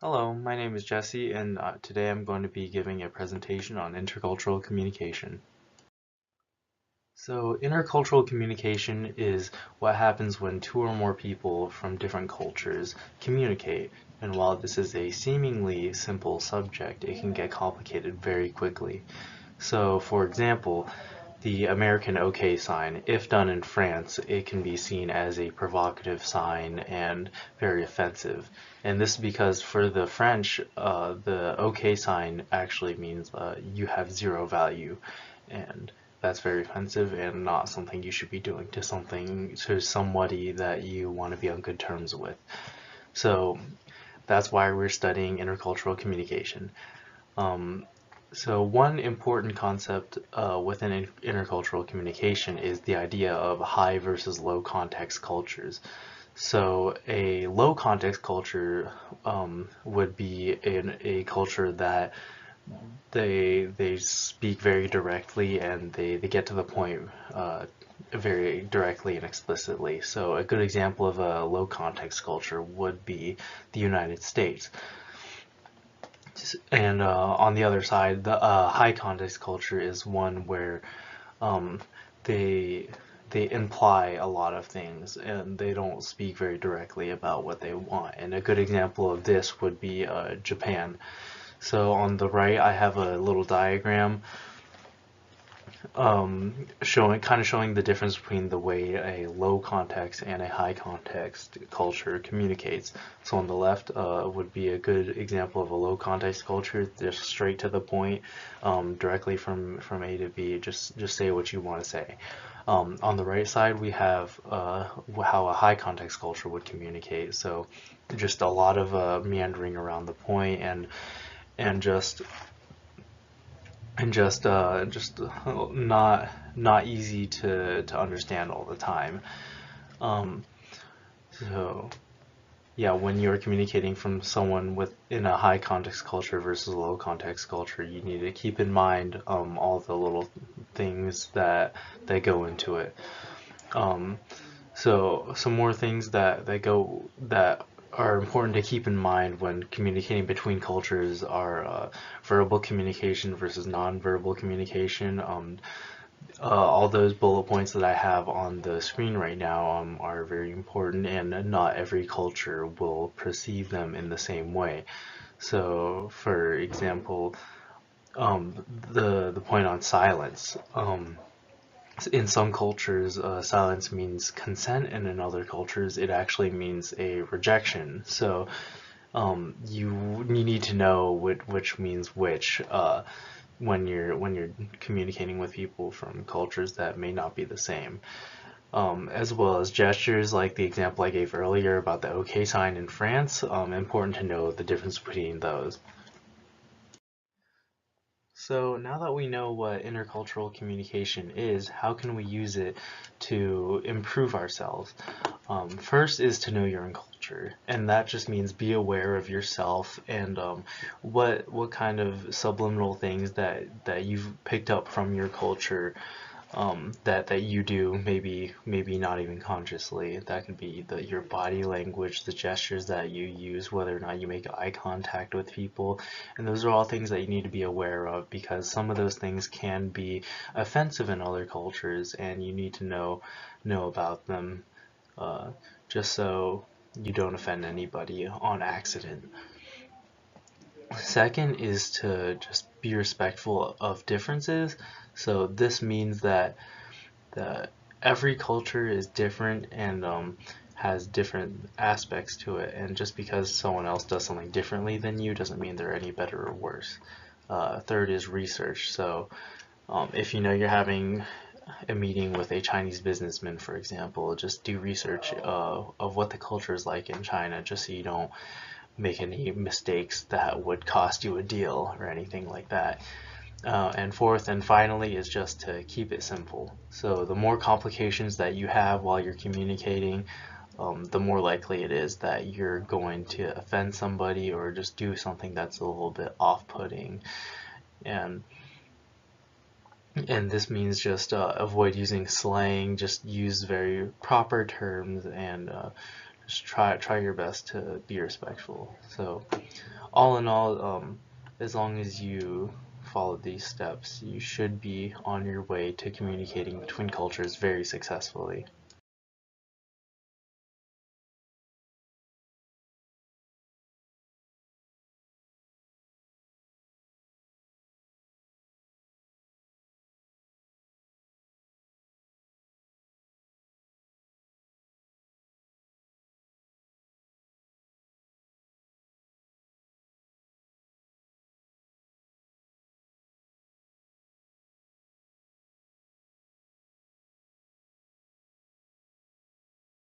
Hello, my name is Jesse, and today I'm going to be giving a presentation on intercultural communication. So, intercultural communication is what happens when two or more people from different cultures communicate. And while this is a seemingly simple subject, it can get complicated very quickly. So, for example, the American OK sign, if done in France, it can be seen as a provocative sign and very offensive. And this is because for the French, the OK sign actually means you have zero value. And that's very offensive and not something you should be doing to somebody that you want to be on good terms with. So that's why we're studying intercultural communication. Um, so one important concept within intercultural communication is the idea of high versus low context cultures. So a low context culture would be in a culture that they speak very directly and they get to the point very directly and explicitly. So a good example of a low context culture would be the United States. And on the other side, the high context culture is one where um, they they imply a lot of things and they don't speak very directly about what they want. And a good example of this would be Japan. So on the right, I have a little diagram showing the difference between the way a low context and a high context culture communicates. So on the left would be a good example of a low context culture, just straight to the point, directly from A to B. Just say what you want to say. On the right side, we have how a high context culture would communicate. So just a lot of meandering around the point and just not easy to understand all the time. Um, so yeah, when you're communicating from someone within a high context culture versus a low context culture, you need to keep in mind all the little things that go into it. Um, so some more things that are important to keep in mind when communicating between cultures are verbal communication versus nonverbal communication. All those bullet points that I have on the screen right now are very important, and not every culture will perceive them in the same way. So, for example, the point on silence. In some cultures, silence means consent, and in other cultures, it actually means a rejection. So you need to know which means which when you're communicating with people from cultures that may not be the same. As well as gestures, like the example I gave earlier about the OK sign in France. Important to know the difference between those. So now that we know what intercultural communication is, how can we use it to improve ourselves? First is to know your own culture, and that just means be aware of yourself and what kind of subliminal things that you've picked up from your culture that you do, maybe not even consciously. That could be your body language, the gestures that you use, whether or not you make eye contact with people, and those are all things that you need to be aware of because some of those things can be offensive in other cultures, and you need to know about them uh, just so you don't offend anybody on accident. Second is to just be respectful of differences. So this means that every culture is different and has different aspects to it, and just because someone else does something differently than you doesn't mean they're any better or worse. Third is research. So if you know you're having a meeting with a Chinese businessman, for example, just do research of what the culture is like in China, just so you don't make any mistakes that would cost you a deal or anything like that. And fourth and finally is just to keep it simple. So the more complications that you have while you're communicating, the more likely it is that you're going to offend somebody or just do something that's a little bit off-putting. And and this means just avoid using slang, just use very proper terms and just try your best to be respectful. So all in all, as long as you follow these steps, you should be on your way to communicating between cultures very successfully.